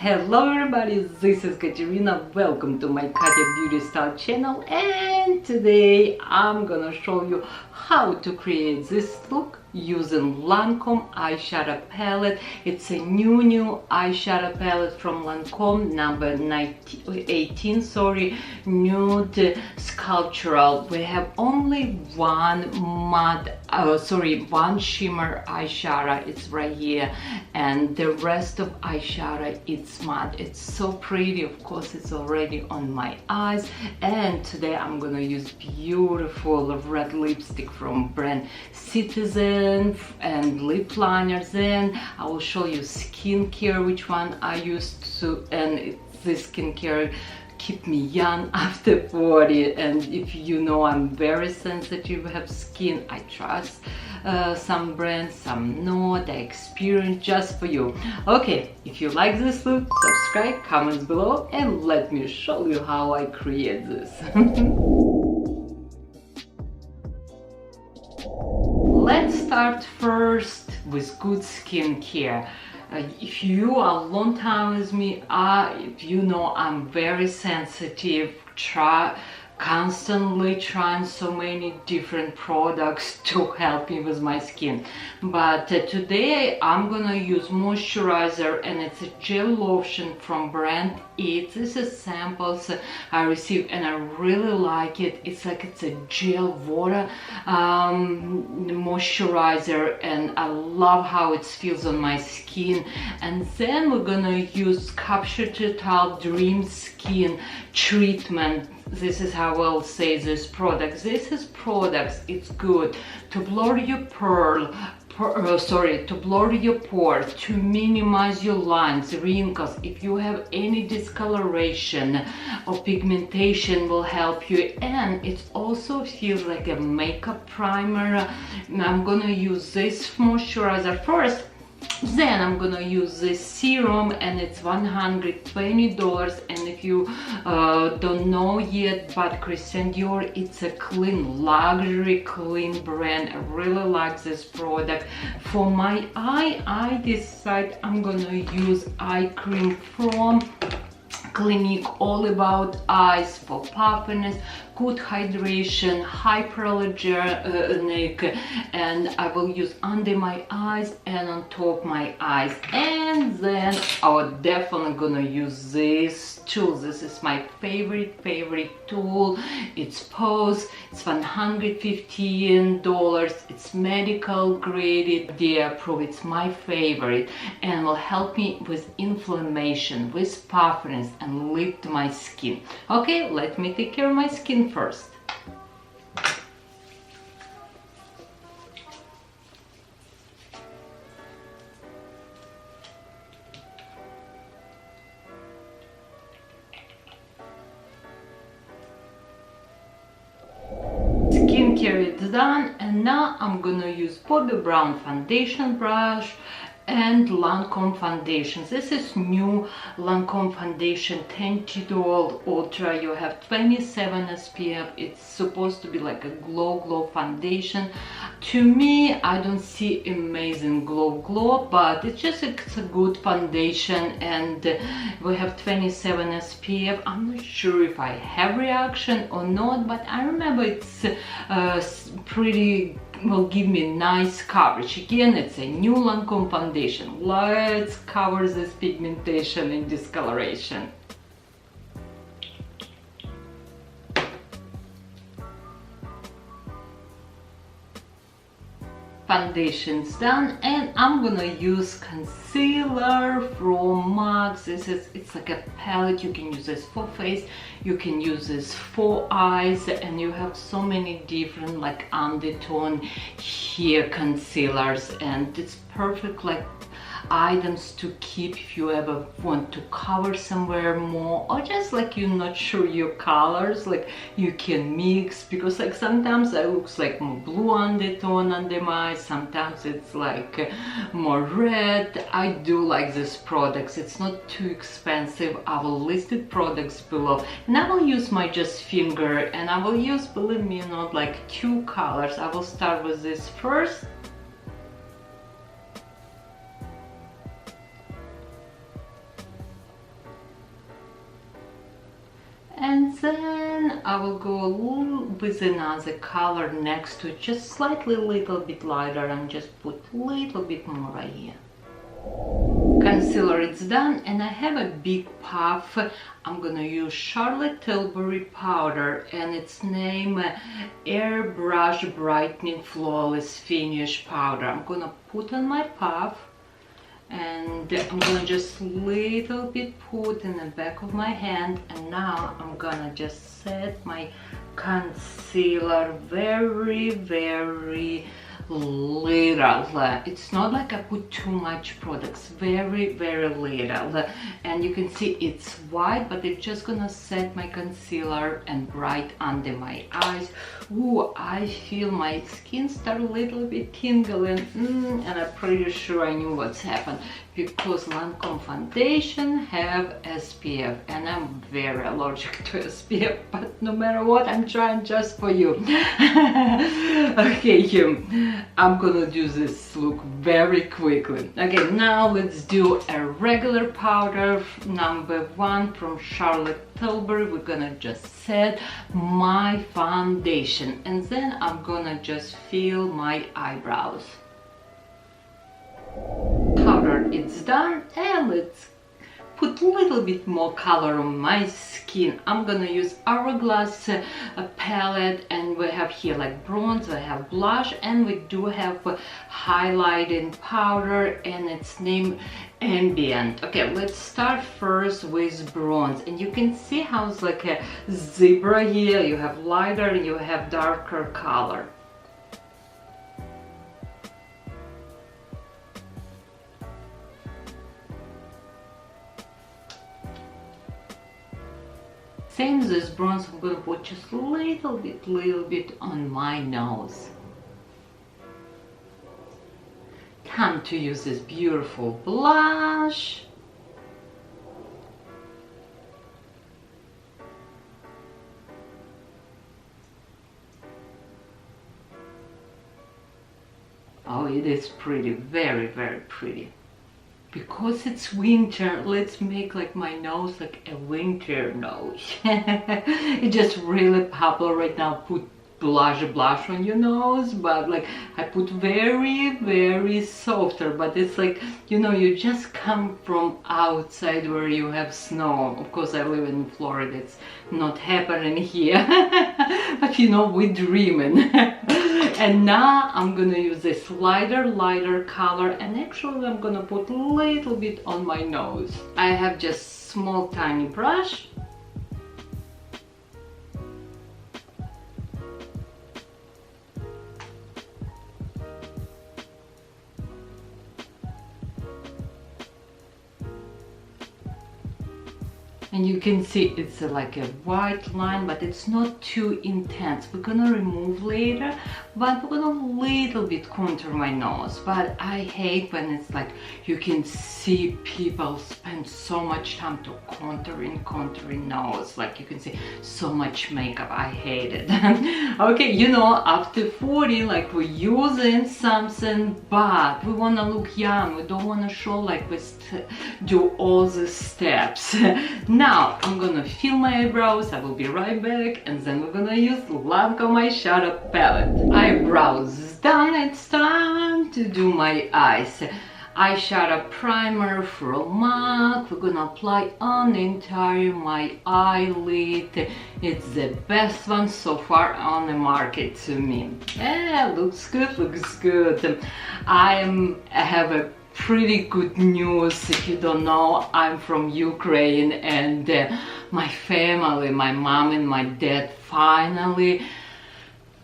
Hello everybody, this is Katerina. Welcome to my Katya Beauty Style channel, and today I'm gonna show you how to create this look using Lancome Eyeshadow Palette. It's a new eyeshadow palette from Lancome, number 18, Nude Sculptural. We have only one one shimmer eyeshadow, it's right here, and the rest of eyeshadow it's matte. It's so pretty. Of course, it's already on my eyes, and today I'm gonna use beautiful red lipstick from brand Citizen and lip liners. Then I will show you skincare, which one I used to, and this skincare keep me young after 40. And if you know I'm very sensitive, have skin, I trust some brands, some not. I experience just for you. Okay, if you like this look, subscribe, comments below, and let me show you how I create this. Let's start first with good skincare. If you are a long time with me, you know I'm very sensitive, constantly trying so many different products to help me with my skin. But today I'm gonna use moisturizer, and it's a gel lotion from brand It. This is samples I received and I really like it. It's a gel water moisturizer, and I love how it feels on my skin. And then we're gonna use Capture Total Dream Skin Treatment. This is how I'll say this product. This is products, it's good to blur your to blur your pores, to minimize your lines, wrinkles. If you have any discoloration or pigmentation, will help you. And it also feels like a makeup primer. I'm gonna use this moisturizer first. Then I'm gonna use this serum, and it's $120. And if you don't know yet, but Christian Dior, it's a clean, luxury, clean brand. I really like this product. For my eye, I decide I'm gonna use eye cream from Clinique, all about eyes, for puffiness, good hydration, hyperallergenic, and I will use under my eyes and on top my eyes. And then I'm definitely gonna use this tool. This is my favorite tool. It's Pose. It's $115. It's medical graded. They approve. It's my favorite, and will help me with inflammation, with puffiness, and lift my skin. Okay, let me take care of my skin first. Skincare is done, and now I'm gonna use Bobbi Brown foundation brush and Lancome foundation. This is new Lancome foundation, tinted ultra. You have 27 SPF. It's supposed to be like a glow foundation. To me, I don't see amazing glow, but it's a good foundation, and we have 27 SPF. I'm not sure if I have reaction or not, but I remember it's pretty, will give me nice coverage. Again, it's a new Lancome foundation. Let's cover this pigmentation and discoloration. Foundation's done, and I'm gonna use concealer from MAC. It's like a palette. You can use this for face, you can use this for eyes, and you have so many different like undertone hair concealers, and it's perfect like items to keep if you ever want to cover somewhere more, or just like you're not sure your colors, like you can mix, because like sometimes it looks like more blue undertone under my eyes, sometimes it's like more red. I do like this products. It's not too expensive. I will list the products below, and I will use my just finger, and I will use, believe me, not like two colors. I will start with this first. then I will go with another color next to it, just slightly little bit lighter, and just put little bit more right here. Concealer it's done, and I have a big puff. I'm gonna use Charlotte Tilbury powder, and its name Airbrush Brightening Flawless Finish powder. I'm gonna put on my puff, and I'm gonna just little bit put in the back of my hand, and now I'm gonna just set my concealer very little. It's not like I put too much products, very little, and you can see it's white, but it's just gonna set my concealer and bright under my eyes. Ooh, I feel my skin start a little bit tingling, and I'm pretty sure I knew what's happened, because Lancome foundation have SPF, and I'm very allergic to SPF, but no matter what, I'm trying just for you. Okay, I'm gonna do this look very quickly. Okay, now let's do a regular powder, number 1 from Charlotte Tilbury. We're gonna just set my foundation, and then I'm gonna just fill my eyebrows. Powder it's done, and let's put a little bit more color on my skin. I'm gonna use Hourglass palette, and we have here like bronze, we have blush, and we do have highlighting powder, and its name Ambient. Okay, let's start first with bronze, and you can see how it's like a zebra here. You have lighter and you have darker color. Same as this bronze, I'm gonna put just a little bit on my nose. Time to use this beautiful blush. Oh, it is pretty, very pretty. Because it's winter, let's make like my nose like a winter nose. It's just really popular right now, put blush on your nose, but like I put very softer, but it's like, you know, you just come from outside where you have snow. Of course I live in Florida, it's not happening here. But you know, we're dreaming. And now I'm gonna use this lighter color, and actually I'm gonna put a little bit on my nose. I have just small tiny brush. And you can see it's like a white line, but it's not too intense. We're gonna remove later, but we're gonna little bit contour my nose. But I hate when it's like you can see people spend so much time to contouring nose. Like you can see so much makeup. I hate it. Okay, you know, after 40, like we're using something, but we wanna look young. We don't wanna show like we do all the steps. Now I'm gonna fill my eyebrows. I will be right back, and then we're gonna use Lancome Eyeshadow Palette. Eyebrows done. It's time to do my eyes. Eyeshadow primer from MAC. We're gonna apply on the entire my eyelid. It's the best one so far on the market to me. Yeah, looks good. I have a pretty good news. If you don't know, I'm from Ukraine, and my family, my mom and my dad finally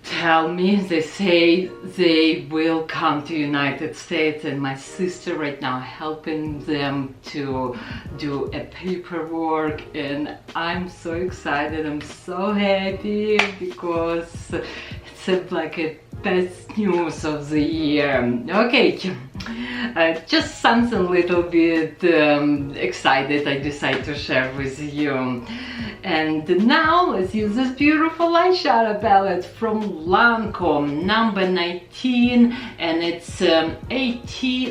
tell me, they say they will come to United States, and my sister right now helping them to do a paperwork, and I'm so excited, I'm so happy, because it's like a best news of the year. Okay, just something little bit excited I decided to share with you. And now let's use this beautiful eyeshadow palette from Lancome, number 19, and it's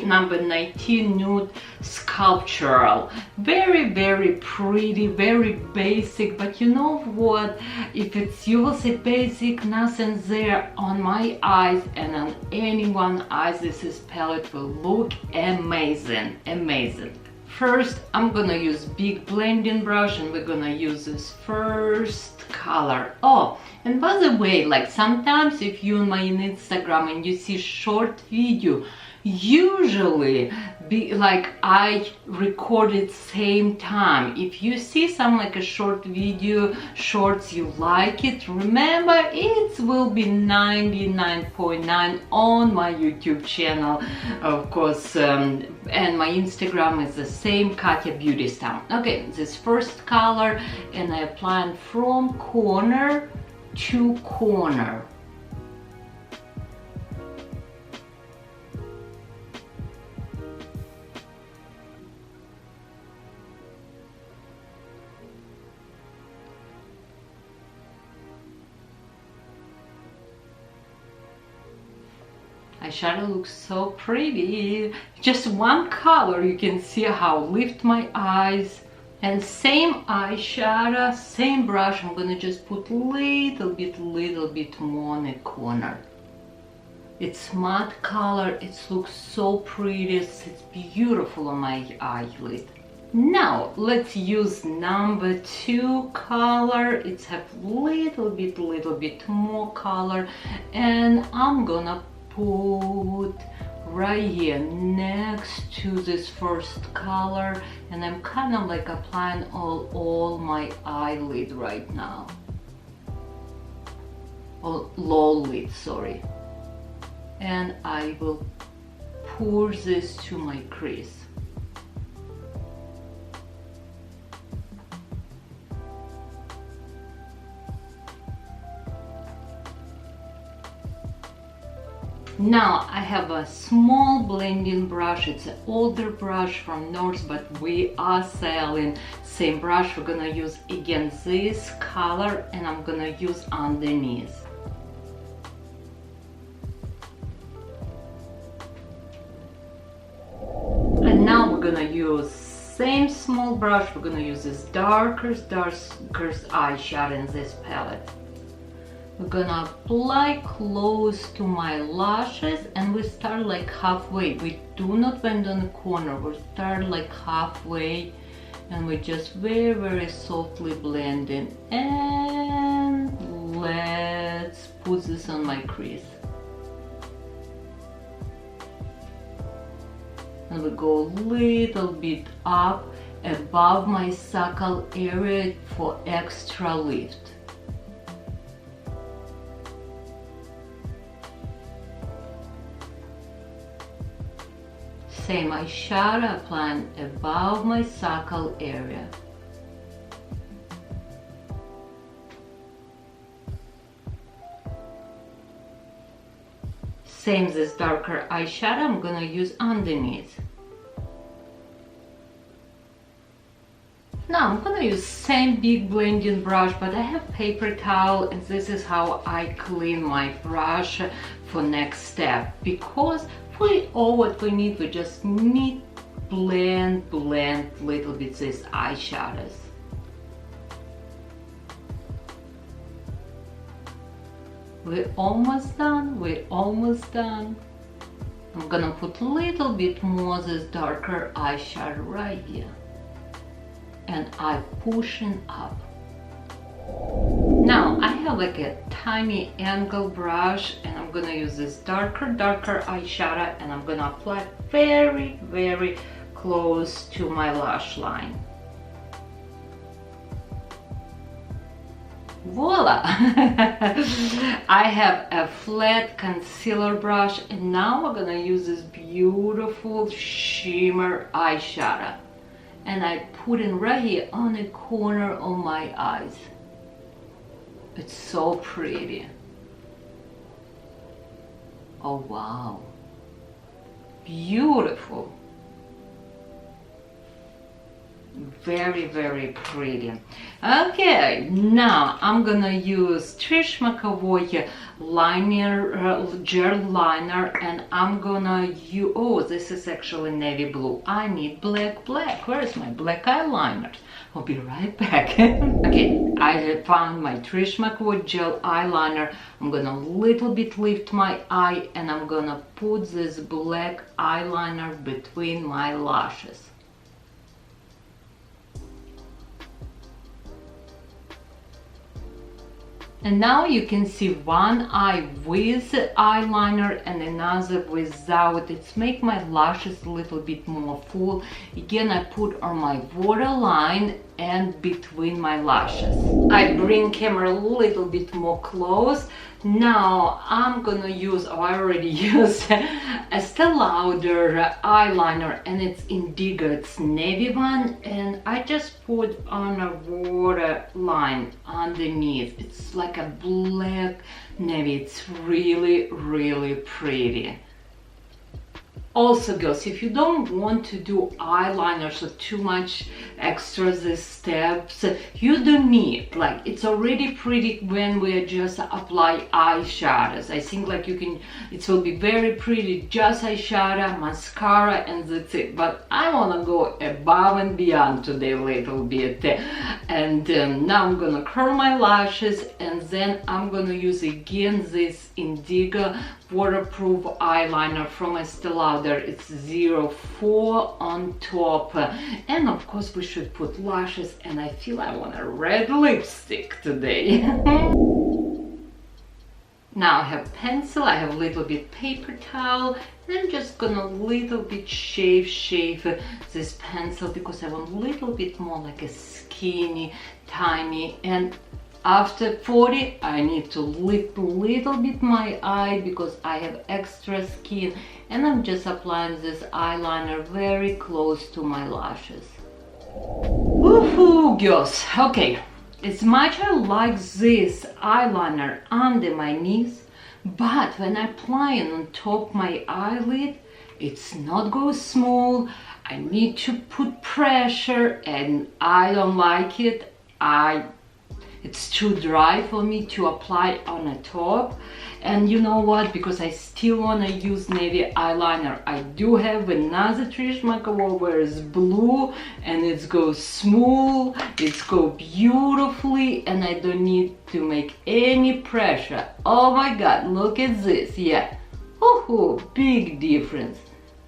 number 19 Nude Sculptural. Very, very pretty, very basic, but you know what? If it's, you will say basic, nothing there on my eyes and on anyone's eyes, this palette will look amazing, amazing. First, I'm gonna use big blending brush and we're gonna use this first color. Oh, and by the way, like sometimes if you're on my Instagram and you see short video, usually I recorded same time. If you see some like a short video, shorts, you like it, remember it will be 99.9 on my YouTube channel, of course, and my Instagram is the same, Katya Beauty Style. Okay, this first color, and I apply it from corner to corner. Eyeshadow looks so pretty. Just one color, you can see how I lift my eyes. And same eyeshadow, same brush, I'm gonna just put little bit more on the corner. It's matte color, it looks so pretty, it's beautiful on my eyelid. Now let's use number 2 color. It's have little bit more color, and I'm gonna put right here next to this first color, and I'm kind of like applying all my eyelid right now, or low lid, sorry, and I will pour this to my crease. Now I have a small blending brush. It's an older brush from North, but we are selling same brush. We're gonna use again this color, and I'm gonna use underneath. And now we're gonna use same small brush. We're gonna use this darker eyeshadow in this palette. We're gonna apply close to my lashes, and we start like halfway. We do not bend on the corner, we start like halfway, and we just very softly blending. And let's put this on my crease. And we go a little bit up above my suckle area for extra lift. Same eyeshadow applying above my suckle area. Same this darker eyeshadow I'm gonna use underneath. Now I'm gonna use same big blending brush, but I have paper towel, and this is how I clean my brush for next step, because all what we need, we just need blend little bit these eyeshadows. We're almost done, I'm gonna put a little bit more this darker eyeshadow right here, and I'm pushing up. Now I have like a tiny angle brush, and I'm gonna use this darker eyeshadow, and I'm gonna apply very close to my lash line. Voila! I have a flat concealer brush, and now we're gonna use this beautiful shimmer eyeshadow, and I put it right here on the corner of my eyes. It's so pretty. Oh wow, beautiful. Very, very pretty. Okay, now I'm gonna use Trish McAvoy liner, gel liner, and I'm gonna use, oh, this is actually navy blue. I need black. Where's my black eyeliner? I'll be right back. Okay, I have found my Trish McAvoy gel eyeliner. I'm gonna little bit lift my eye and I'm gonna put this black eyeliner between my lashes. And now you can see one eye with eyeliner and another without. It's make my lashes a little bit more full. Again, I put on my waterline and between my lashes. I bring camera a little bit more close. Now I'm gonna use, oh, I already used Estee Lauder eyeliner, and it's indigo, it's navy one, and I just put on a waterline underneath. It's like a black navy. It's really, really pretty. Also, girls, if you don't want to do eyeliners or too much extra these steps, you don't need, like, it's already pretty when we just apply eyeshadows. I think like you can, it will be very pretty, just eyeshadow, mascara, and that's it. But I want to go above and beyond today a little bit. And now I'm gonna curl my lashes, and then I'm gonna use again this indigo waterproof eyeliner from Estee Lauder. It's 04 on top, and of course we should put lashes, and I feel I want a red lipstick today. Now I have pencil, I have a little bit paper towel, and I'm just gonna little bit shave this pencil because I want a little bit more like a skinny, tiny, and after 40, I need to lift a little bit my eye because I have extra skin, and I'm just applying this eyeliner very close to my lashes. Woohoo, girls! Okay, as much I like this eyeliner under my knees, but when I apply it on top my eyelid, it's not go smooth. I need to put pressure, and I don't like it. It's too dry for me to apply on the top. And you know what, because I still want to use navy eyeliner, I do have another Trish McAvoy where it's blue, and it goes smooth, it goes beautifully, and I don't need to make any pressure. Oh my god, look at this. Yeah, woohoo, big difference.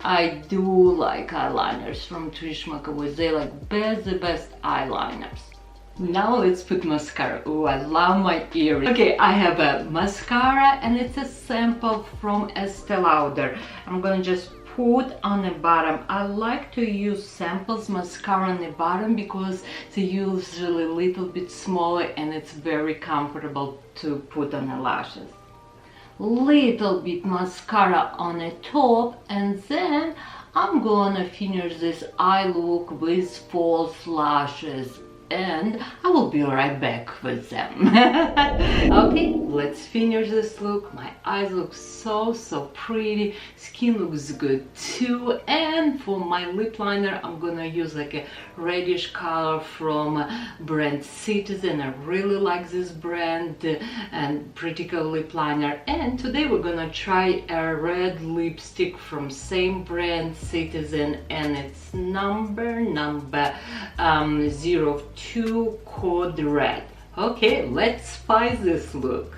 I do like eyeliners from Trish McAvoy. They're like the best eyeliners. Now let's put mascara. Oh, I love my earring. Okay, I have a mascara, and it's a sample from Estee Lauder. I'm gonna just put on the bottom. I like to use samples mascara on the bottom because they're usually a little bit smaller, and it's very comfortable to put on the lashes. Little bit mascara on the top, and then I'm gonna finish this eye look with false lashes, and I will be right back with them. Okay, let's finish this look. My eyes look so pretty, skin looks good too, and for my lip liner I'm gonna use like a reddish color from brand Citizen. I really like this brand and pretty cool lip liner. And today we're gonna try a red lipstick from same brand Citizen, and it's number 02 Code Red. Okay, let's spice this look.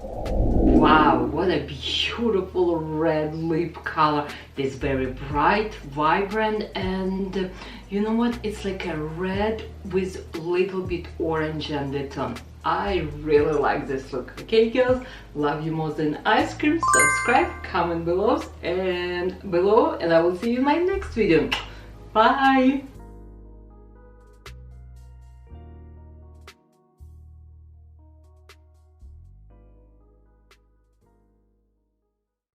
Wow, what a beautiful red lip color. It's very bright, vibrant, and you know what? It's like a red with a little bit orange undertone. I really like this look. Okay, girls, love you more than ice cream. Subscribe, comment below, and I will see you in my next video. Bye!